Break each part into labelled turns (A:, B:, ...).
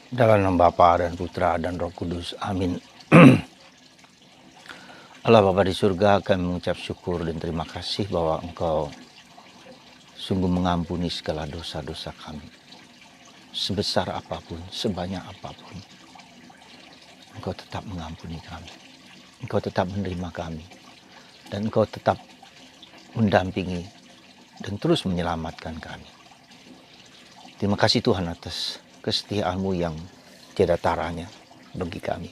A: Dalam nama Bapa dan Putra dan Roh Kudus. Amin. Allah Bapa di surga, kami mengucap syukur dan terima kasih bahwa Engkau sungguh mengampuni segala dosa-dosa kami. Sebesar apapun, sebanyak apapun, Engkau tetap mengampuni kami. Engkau tetap menerima kami. Dan Engkau tetap mendampingi dan terus menyelamatkan kami. Terima kasih Tuhan atas kesetiaan-Mu yang tiada taranya bagi kami.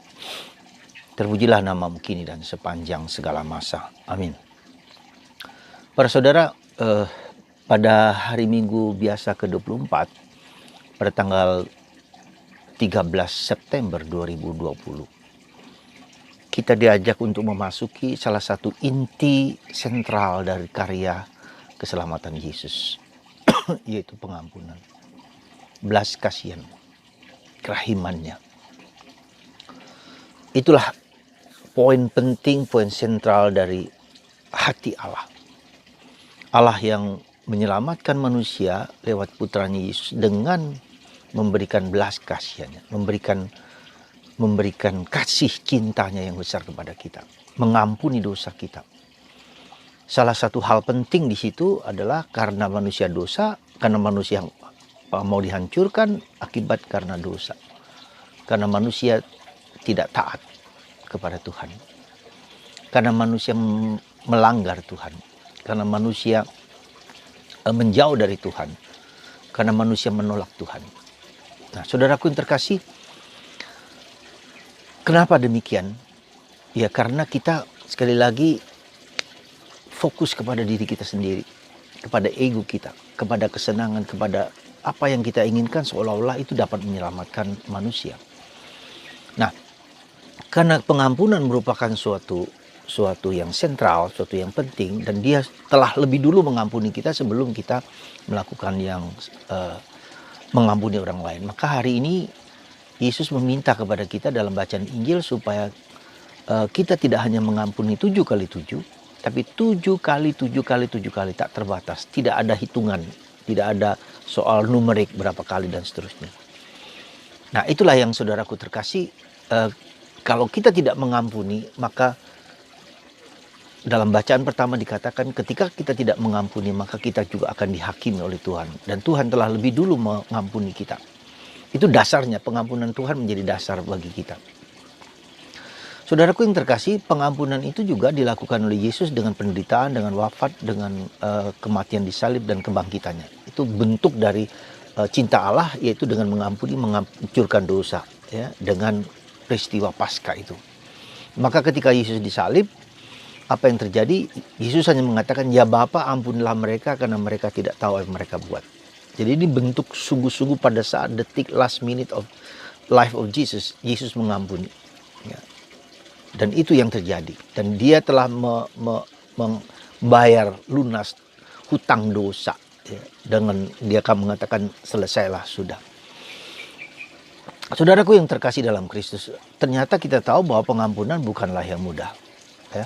A: Terpujilah nama-Mu kini dan sepanjang segala masa. Amin. Para saudara, pada hari Minggu biasa ke-24, pada tanggal 13 September 2020, kita diajak untuk memasuki salah satu inti sentral dari karya keselamatan Yesus, yaitu pengampunan, belas kasihan, kerahimannya. Itulah poin penting, poin sentral dari hati Allah. Allah yang menyelamatkan manusia lewat putranya Yesus dengan memberikan belas kasihannya, memberikan kasih cintanya yang besar kepada kita, mengampuni dosa kita. Salah satu hal penting di situ adalah karena manusia dosa, karena manusia mau dihancurkan akibat karena dosa. Karena manusia tidak taat kepada Tuhan. Karena manusia melanggar Tuhan. Karena manusia menjauh dari Tuhan. Karena manusia menolak Tuhan. Nah, saudaraku yang terkasih, kenapa demikian? Ya karena kita sekali lagi fokus kepada diri kita sendiri, kepada ego kita, kepada kesenangan, kepada apa yang kita inginkan seolah-olah itu dapat menyelamatkan manusia. Nah, karena pengampunan merupakan suatu yang sentral, suatu yang penting, dan dia telah lebih dulu mengampuni kita sebelum kita melakukan yang mengampuni orang lain. Maka hari ini Yesus meminta kepada kita dalam bacaan Injil supaya kita tidak hanya mengampuni 7 kali 7, tapi 7 kali 7 kali 7 kali, tak terbatas. Tidak ada hitungan, tidak ada soal numerik berapa kali dan seterusnya. Nah, itulah yang saudaraku terkasih, kalau kita tidak mengampuni, maka dalam bacaan pertama dikatakan ketika kita tidak mengampuni, maka kita juga akan dihakimi oleh Tuhan. Dan Tuhan telah lebih dulu mengampuni kita. Itu dasarnya, pengampunan Tuhan menjadi dasar bagi kita. Saudaraku yang terkasih, pengampunan itu juga dilakukan oleh Yesus dengan penderitaan, dengan wafat, dengan kematian di salib dan kebangkitannya. Itu bentuk dari cinta Allah, yaitu dengan mengampuni, menghancurkan dosa, ya, dengan peristiwa Paskah itu. Maka ketika Yesus disalib, apa yang terjadi? Yesus hanya mengatakan, ya Bapa, ampunilah mereka karena mereka tidak tahu apa yang mereka buat. Jadi ini bentuk sungguh-sungguh pada saat detik last minute of life of Jesus, Yesus mengampuni. Ya. Dan itu yang terjadi. Dan dia telah membayar lunas hutang dosa. Ya. Dengan dia akan mengatakan, selesailah sudah. Saudaraku yang terkasih dalam Kristus, ternyata kita tahu bahwa pengampunan bukanlah yang mudah. Ya.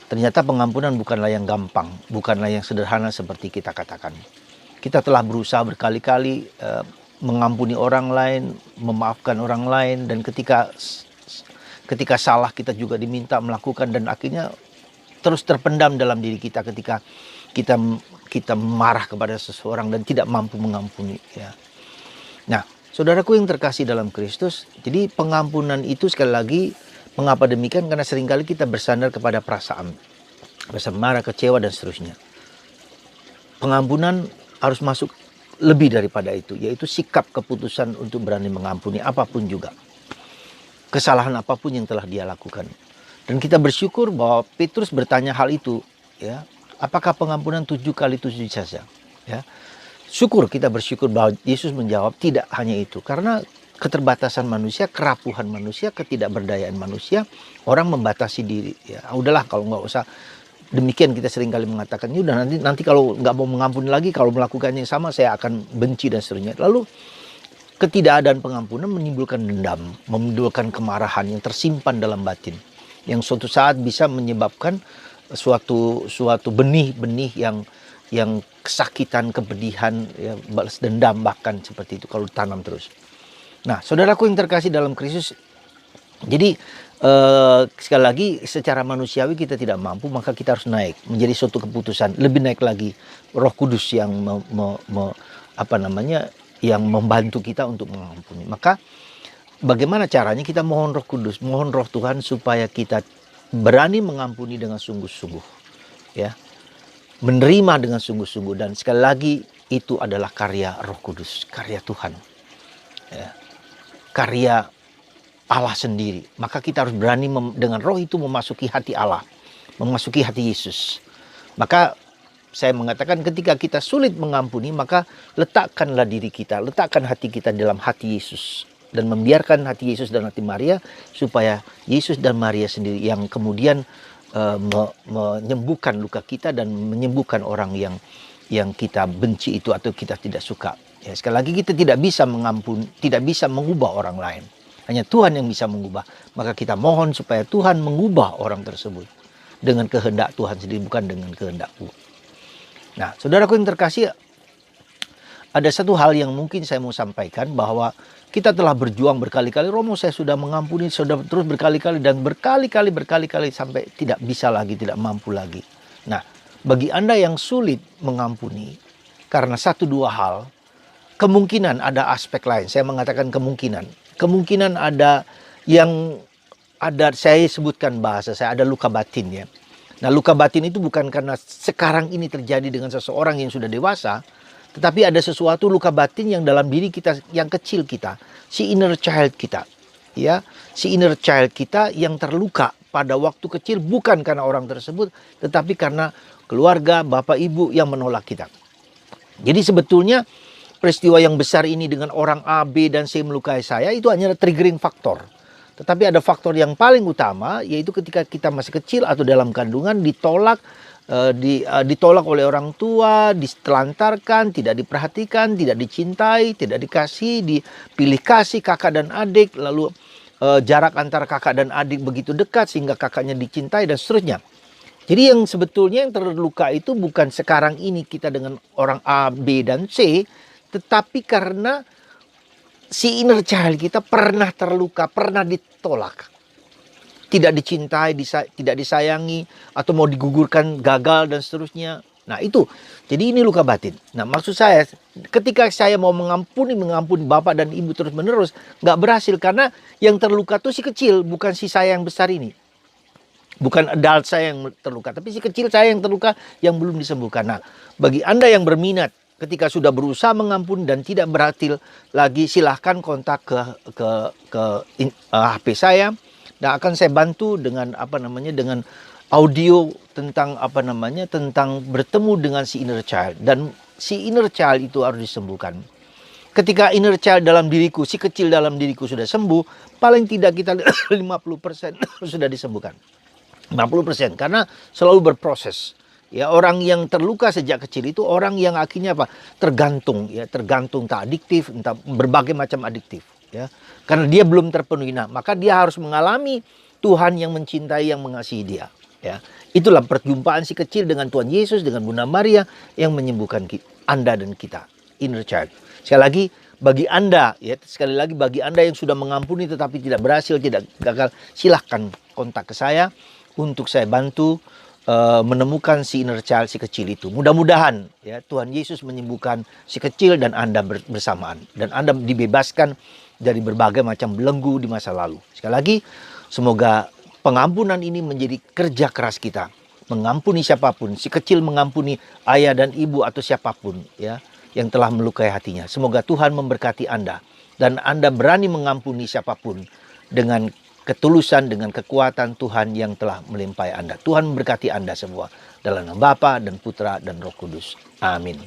A: Ternyata pengampunan bukanlah yang gampang, bukanlah yang sederhana seperti kita katakan. Kita telah berusaha berkali-kali mengampuni orang lain, memaafkan orang lain, dan ketika salah kita juga diminta melakukan, dan akhirnya terus terpendam dalam diri kita ketika kita marah kepada seseorang dan tidak mampu mengampuni. Ya. Nah, saudaraku yang terkasih dalam Kristus, jadi pengampunan itu sekali lagi, mengapa demikian? Karena seringkali kita bersandar kepada perasaan marah, kecewa, dan seterusnya. Pengampunan harus masuk lebih daripada itu, yaitu sikap keputusan untuk berani mengampuni apapun juga. Kesalahan apapun yang telah dia lakukan. Dan kita bersyukur bahwa Petrus bertanya hal itu, ya. Apakah pengampunan 7 kali 7 saja? Ya. Kita bersyukur bahwa Yesus menjawab tidak hanya itu. Karena keterbatasan manusia, kerapuhan manusia, ketidakberdayaan manusia, orang membatasi diri. Ya, udahlah kalau nggak usah. Demikian kita seringkali mengatakan, udah nanti kalau nggak mau mengampuni lagi, kalau melakukannya yang sama saya akan benci dan seterusnya. Lalu ketidakadaan pengampunan menimbulkan dendam, menimbulkan kemarahan yang tersimpan dalam batin, yang suatu saat bisa menyebabkan suatu benih-benih yang kesakitan, kepedihan, ya, balas dendam bahkan seperti itu kalau ditanam terus. Nah, saudaraku yang terkasih dalam Kristus, jadi sekali lagi secara manusiawi kita tidak mampu, maka kita harus naik menjadi suatu keputusan, lebih naik lagi Roh Kudus yang yang membantu kita untuk mengampuni. Maka bagaimana caranya? Kita mohon Roh Kudus, mohon Roh Tuhan supaya kita berani mengampuni dengan sungguh-sungguh, ya, menerima dengan sungguh-sungguh. Dan sekali lagi itu adalah karya Roh Kudus, karya Tuhan, ya, karya Allah sendiri. Maka kita harus berani dengan Roh itu memasuki hati Allah, memasuki hati Yesus. Maka saya mengatakan ketika kita sulit mengampuni, maka letakkanlah diri kita, letakkan hati kita dalam hati Yesus. Dan membiarkan hati Yesus dan hati Maria, supaya Yesus dan Maria sendiri yang kemudian menyembuhkan luka kita dan menyembuhkan orang yang kita benci itu atau kita tidak suka. Ya, sekali lagi kita tidak bisa mengampuni, tidak bisa mengubah orang lain. Hanya Tuhan yang bisa mengubah. Maka kita mohon supaya Tuhan mengubah orang tersebut dengan kehendak Tuhan sendiri, bukan dengan kehendakku. Nah, saudaraku yang terkasih, ada satu hal yang mungkin saya mau sampaikan, bahwa kita telah berjuang berkali-kali. Romo, saya sudah mengampuni, sudah terus berkali-kali dan berkali-kali sampai tidak bisa lagi, tidak mampu lagi. Nah, bagi Anda yang sulit mengampuni karena satu dua hal, kemungkinan ada aspek lain. Saya mengatakan kemungkinan ada yang ada, saya sebutkan bahasa saya, ada luka batin, ya. Nah, luka batin itu bukan karena sekarang ini terjadi dengan seseorang yang sudah dewasa, tetapi ada sesuatu luka batin yang dalam diri kita, yang kecil kita, si inner child kita, ya, si inner child kita yang terluka pada waktu kecil, bukan karena orang tersebut, tetapi karena keluarga, bapak ibu yang menolak kita. Jadi sebetulnya peristiwa yang besar ini dengan orang A, B, dan C melukai saya itu hanya triggering faktor. Tetapi ada faktor yang paling utama, yaitu ketika kita masih kecil atau dalam kandungan ditolak, ditolak oleh orang tua, ditelantarkan, tidak diperhatikan, tidak dicintai, tidak dikasih, dipilih kasih kakak dan adik, lalu jarak antara kakak dan adik begitu dekat sehingga kakaknya dicintai dan seterusnya. Jadi yang sebetulnya yang terluka itu bukan sekarang ini kita dengan orang A, B, dan C, tetapi karena si inner child kita pernah terluka, pernah ditolak, tidak dicintai, tidak disayangi, atau mau digugurkan, gagal, dan seterusnya. Nah itu, jadi ini luka batin. Nah maksud saya, ketika saya mau mengampuni bapak dan ibu terus menerus, nggak berhasil, karena yang terluka tuh si kecil, bukan si saya yang besar ini. Bukan adult saya yang terluka, tapi si kecil saya yang terluka, yang belum disembuhkan. Nah, bagi Anda yang berminat, ketika sudah berusaha mengampuni dan tidak berhasil lagi, silahkan kontak ke HP saya, dan akan saya bantu dengan dengan audio tentang tentang bertemu dengan si inner child. Dan si inner child itu harus disembuhkan. Ketika inner child dalam diriku, si kecil dalam diriku sudah sembuh, paling tidak kita 50% sudah disembuhkan. 50%, karena selalu berproses. Ya, orang yang terluka sejak kecil itu orang yang akhirnya tergantung, tak adiktif, entah berbagai macam adiktif, ya. Karena dia belum terpenuhi. Nah, maka dia harus mengalami Tuhan yang mencintai, yang mengasihi dia, ya. Itulah perjumpaan si kecil dengan Tuhan Yesus, dengan Bunda Maria yang menyembuhkan Anda dan kita, inner child. Sekali lagi, bagi Anda yang sudah mengampuni tetapi tidak berhasil, tidak gagal, silahkan kontak ke saya untuk saya bantu menemukan si inner child, si kecil itu. Mudah-mudahan ya Tuhan Yesus menyembuhkan si kecil dan Anda bersamaan, dan Anda dibebaskan dari berbagai macam belenggu di masa lalu. Sekali lagi, semoga pengampunan ini menjadi kerja keras kita, mengampuni siapapun, si kecil mengampuni ayah dan ibu atau siapapun ya yang telah melukai hatinya. Semoga Tuhan memberkati Anda dan Anda berani mengampuni siapapun dengan ketulusan, dengan kekuatan Tuhan yang telah melimpahi Anda. Tuhan memberkati Anda semua dalam nama Bapa dan Putra dan Roh Kudus. Amin.